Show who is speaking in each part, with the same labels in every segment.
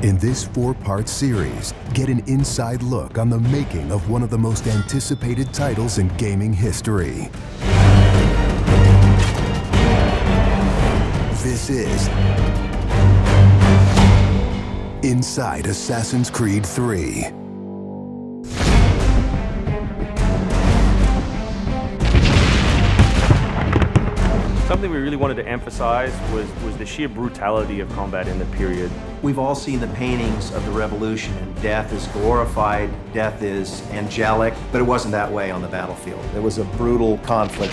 Speaker 1: In this 4-part series, get an inside look on the making of one of the most anticipated titles in gaming history. This is Inside Assassin's Creed 3.
Speaker 2: Something we really wanted to emphasize was the sheer brutality of combat in the period.
Speaker 3: We've all seen the paintings of the Revolution, and death is glorified, death is angelic, but it wasn't that way on the battlefield. It was a brutal conflict.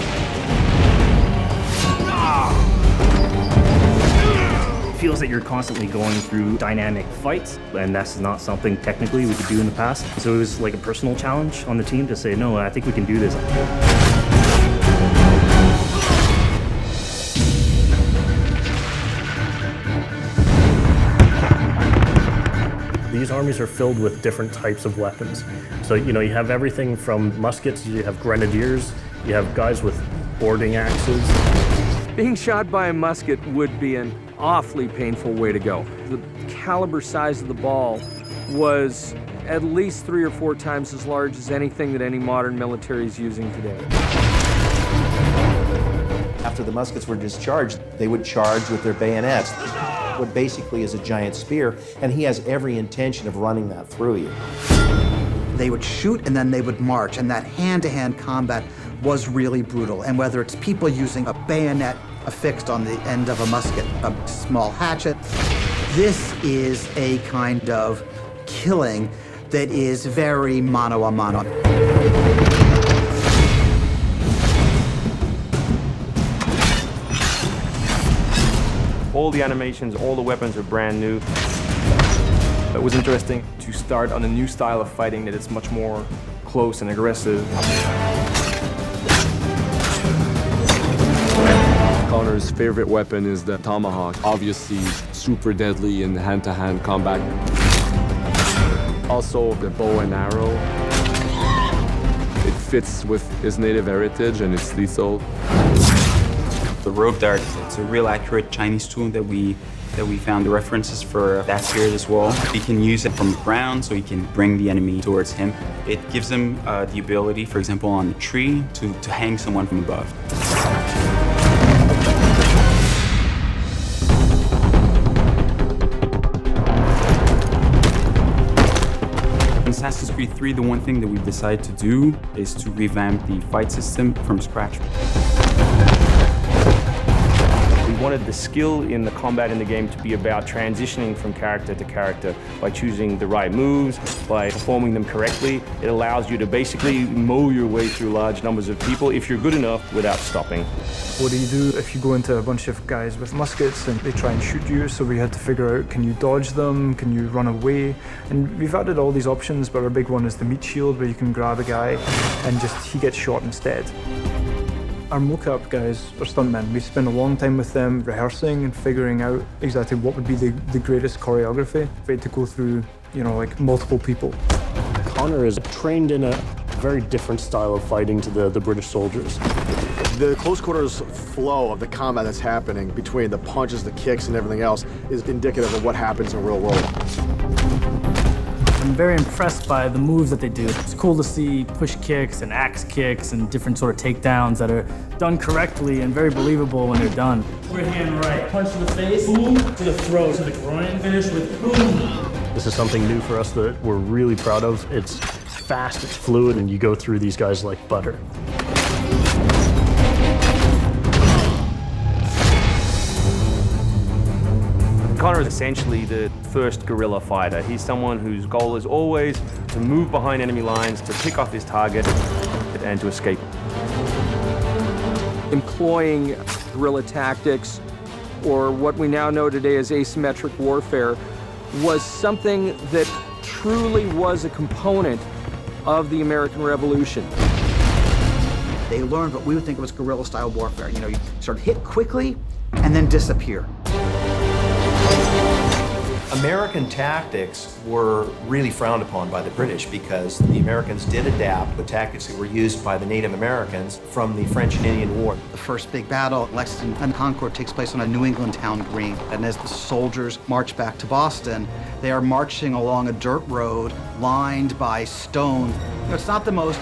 Speaker 4: It feels that you're constantly going through dynamic fights, and that's not something technically we could do in the past. So it was like a personal challenge on the team to say, no, I think we can do this. These armies are filled with different types of weapons. So, you have everything from muskets, you have grenadiers, you have guys with boarding axes.
Speaker 5: Being shot by a musket would be an awfully painful way to go. The caliber size of the ball was at least 3 or 4 times as large as anything that any modern military is using today.
Speaker 3: After the muskets were discharged, they would charge with their bayonets. What basically is a giant spear, and he has every intention of running that through you.
Speaker 6: They would shoot and then they would march, and that hand-to-hand combat was really brutal. And whether it's people using a bayonet affixed on the end of a musket, a small hatchet, this is a kind of killing that is very mano a mano.
Speaker 2: All the animations, all the weapons are brand new.
Speaker 7: It was interesting to start on a new style of fighting that is much more close and aggressive.
Speaker 8: Connor's favorite weapon is the tomahawk, obviously super deadly in hand-to-hand combat. Also the bow and arrow. It fits with his native heritage and it's lethal.
Speaker 9: The rope dart, it's a real accurate Chinese tool that we found the references for that period as well. He can use it from the ground, so he can bring the enemy towards him. It gives him the ability, for example, on a tree, to hang someone from above. In Assassin's Creed 3, the one thing that we decided to do is to revamp the fight system from scratch.
Speaker 2: We wanted the skill in the combat in the game to be about transitioning from character to character by choosing the right moves, by performing them correctly. It allows you to basically mow your way through large numbers of people if you're good enough without stopping.
Speaker 10: What do you do if you go into a bunch of guys with muskets and they try and shoot you? So we had to figure out, can you dodge them? Can you run away? And we've added all these options, but our big one is the meat shield, where you can grab a guy and he gets shot instead. Our mocap guys are stuntmen. We spend a long time with them rehearsing and figuring out exactly what would be the greatest choreography. We had to go through, like multiple people.
Speaker 4: Connor is trained in a very different style of fighting to the British soldiers.
Speaker 11: The close quarters flow of the combat that's happening between the punches, the kicks, and everything else is indicative of what happens in the real world.
Speaker 12: I'm very impressed by the moves that they do. It's cool to see push kicks and axe kicks and different sort of takedowns that are done correctly and very believable when they're done.
Speaker 13: Right hand right, punch to the face, boom, to the throat, to the groin, finish with boom.
Speaker 4: This is something new for us that we're really proud of. It's fast, it's fluid, and you go through these guys like butter.
Speaker 2: Connor is essentially the first guerrilla fighter. He's someone whose goal is always to move behind enemy lines, to pick off his target, and to escape.
Speaker 5: Employing guerrilla tactics, or what we now know today as asymmetric warfare, was something that truly was a component of the American Revolution.
Speaker 6: They learned what we would think was guerrilla-style warfare. You sort of hit quickly and then disappear.
Speaker 3: American tactics were really frowned upon by the British because the Americans did adapt the tactics that were used by the Native Americans from the French and Indian War.
Speaker 6: The first big battle at Lexington and Concord takes place on a New England town green. And as the soldiers march back to Boston, they are marching along a dirt road lined by stone. It's not the most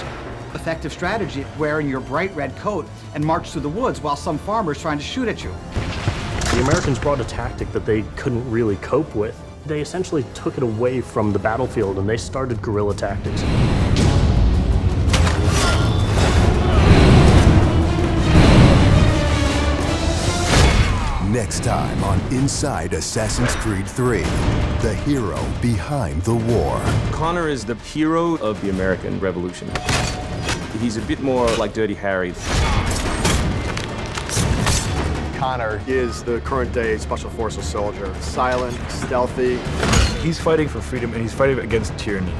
Speaker 6: effective strategy, wearing your bright red coat and march through the woods while some farmer's trying to shoot at you.
Speaker 4: The Americans brought a tactic that they couldn't really cope with. They essentially took it away from the battlefield and they started guerrilla tactics.
Speaker 1: Next time on Inside Assassin's Creed 3, the hero behind the war.
Speaker 2: Connor is the hero of the American Revolution. He's a bit more like Dirty Harry.
Speaker 11: Connor is the current day Special Forces soldier. Silent, stealthy.
Speaker 10: He's fighting for freedom and he's fighting against tyranny.